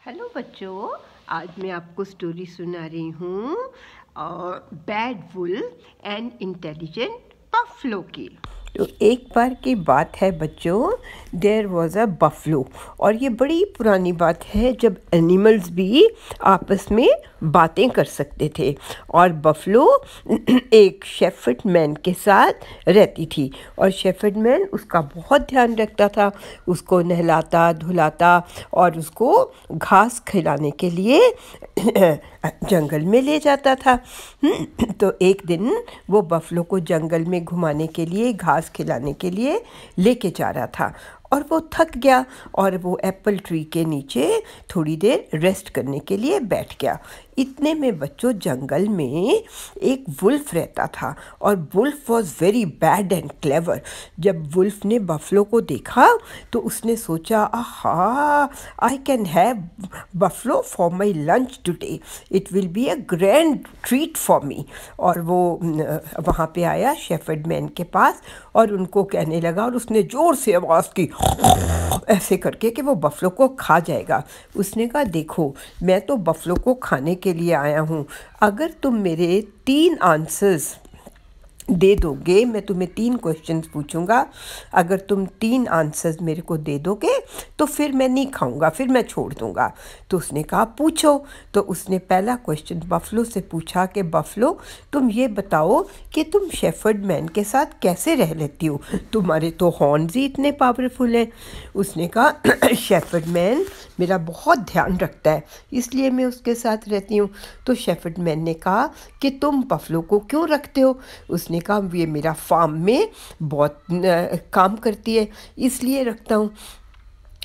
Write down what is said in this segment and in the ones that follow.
Hello बच्चों, आज मैं आपको स्टोरी सुना रही हूँ bad wolf and intelligent buffalo की। तो एक बार की बात है बच्चों, देयर वॉज अ बफलो। और ये बड़ी पुरानी बात है जब एनिमल्स भी आपस में बातें कर सकते थे। और बफलो एक शेफर्ड मैन के साथ रहती थी और शेफर्ड मैन उसका बहुत ध्यान रखता था, उसको नहलाता धुलाता और उसको घास खिलाने के लिए जंगल में ले जाता था। तो एक दिन वो बफलो को जंगल में घुमाने के लिए घास खिलाने के लिए लेके जा रहा था और वो थक गया और वो एप्पल ट्री के नीचे थोड़ी देर रेस्ट करने के लिए बैठ गया। इतने में बच्चों जंगल में एक वुल्फ रहता था और wolf was very bad and clever. जब वुल्फ ने बफलो को देखा तो उसने सोचा, aha, I can have buffalo for my lunch today, it will be a grand treat for me. और वो वहाँ पे आया शेफर्ड मैन के पास और उनको कहने लगा और उसने ज़ोर से आवाज़ की ऐसे करके कि वो बफलो को खा जाएगा। उसने कहा, देखो मैं तो बफलो को खाने के लिए आया हूँ, अगर तुम मेरे 3 आंसर्स दे दोगे, मैं तुम्हें 3 क्वेश्चंस पूछूंगा, अगर तुम 3 आंसर्स मेरे को दे दोगे तो फिर मैं नहीं खाऊंगा, फिर मैं छोड़ दूंगा। तो उसने कहा पूछो। तो उसने पहला क्वेश्चन बफलो से पूछा कि बफलो, तुम ये बताओ कि तुम शेफर्ड मैन के साथ कैसे रह लेती हो, तुम्हारे तो हॉर्न्स ही इतने पावरफुल हैं। उसने कहा, शेफर्ड मैन मेरा बहुत ध्यान रखता है इसलिए मैं उसके साथ रहती हूँ। तो शेफर्ड मैन ने कहा कि तुम बफलो को क्यों रखते हो? उसने कहा, ये मेरा फार्म में बहुत काम करती है इसलिए रखता हूँ।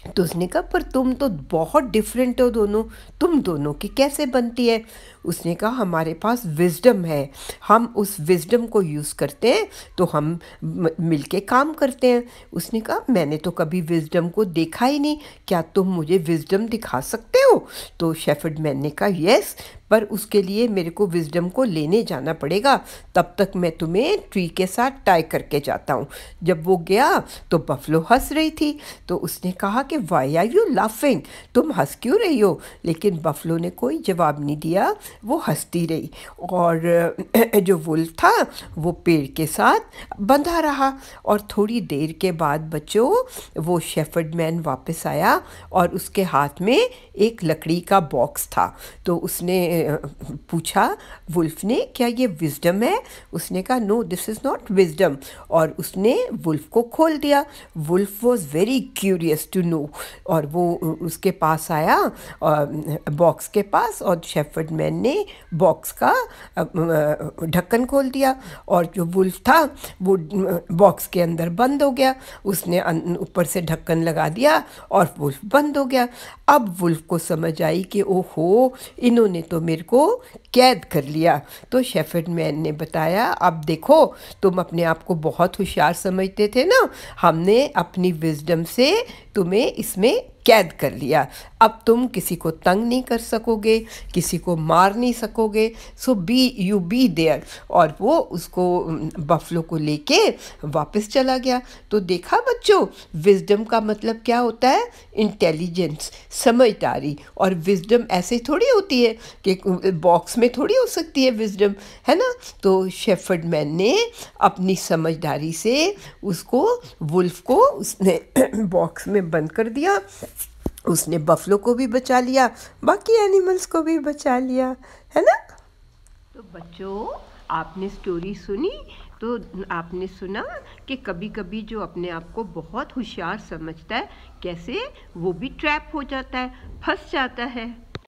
तो उसने कहा, पर तुम तो बहुत डिफरेंट हो दोनों, तुम दोनों की कैसे बनती है? उसने कहा, हमारे पास विजडम है, हम उस विजडम को यूज़ करते हैं तो हम मिलके काम करते हैं। उसने कहा, मैंने तो कभी विजडम को देखा ही नहीं, क्या तुम मुझे विजडम दिखा सकते हो? तो शेफर्ड मैन ने कहा, यस, पर उसके लिए मेरे को विजडम को लेने जाना पड़ेगा, तब तक मैं तुम्हें ट्री के साथ टाई करके जाता हूँ। जब वो गया तो बफलो हंस रही थी। तो उसने कहा कि वाई आर यू लाफिंग, तुम हंस क्यों रही हो? लेकिन बफलो ने कोई जवाब नहीं दिया, वो हंसती रही। और जो वुल्फ था वो पेड़ के साथ बंधा रहा। और थोड़ी देर के बाद बच्चों वो शेफर्ड मैन वापस आया और उसके हाथ में एक लकड़ी का बॉक्स था। तो उसने पूछा वुल्फ ने, क्या ये विजडम है? उसने कहा, no this is not wisdom. और उसने वुल्फ को खोल दिया। Wolf was very curious to know और वो उसके पास आया बॉक्स के पास और शेफर्ड मैन ने बॉक्स का ढक्कन खोल दिया और जो वुल्फ था वो बॉक्स के अंदर बंद हो गया। उसने ऊपर से ढक्कन लगा दिया और वुल्फ बंद हो गया। अब वुल्फ को समझ आई कि ओहो, इन्होंने तो मेरे को कैद कर लिया। तो शेफर्ड मैन ने बताया, अब देखो तुम अपने आप को बहुत होशियार समझते थे ना, हमने अपनी विजडम से तुम्हें इसमें कैद कर लिया, अब तुम किसी को तंग नहीं कर सकोगे, किसी को मार नहीं सकोगे, सो यू बी देयर। और वो उसको बफलो को लेके वापस चला गया। तो देखा बच्चों, विजडम का मतलब क्या होता है? इंटेलिजेंस, समझदारी। और विजडम ऐसे थोड़ी होती है कि बॉक्स में थोड़ी हो सकती है विजडम, है ना? तो शेफर्ड मैन ने अपनी समझदारी से उसको वुल्फ को उसने बॉक्स में बंद कर दिया। उसने बफलो को भी बचा लिया, बाकी एनिमल्स को भी बचा लिया, है ना? तो बच्चों, आपने स्टोरी सुनी तो आपने सुना कि कभी कभी जो अपने आप को बहुत होशियार समझता है, कैसे वो भी ट्रैप हो जाता है, फंस जाता है।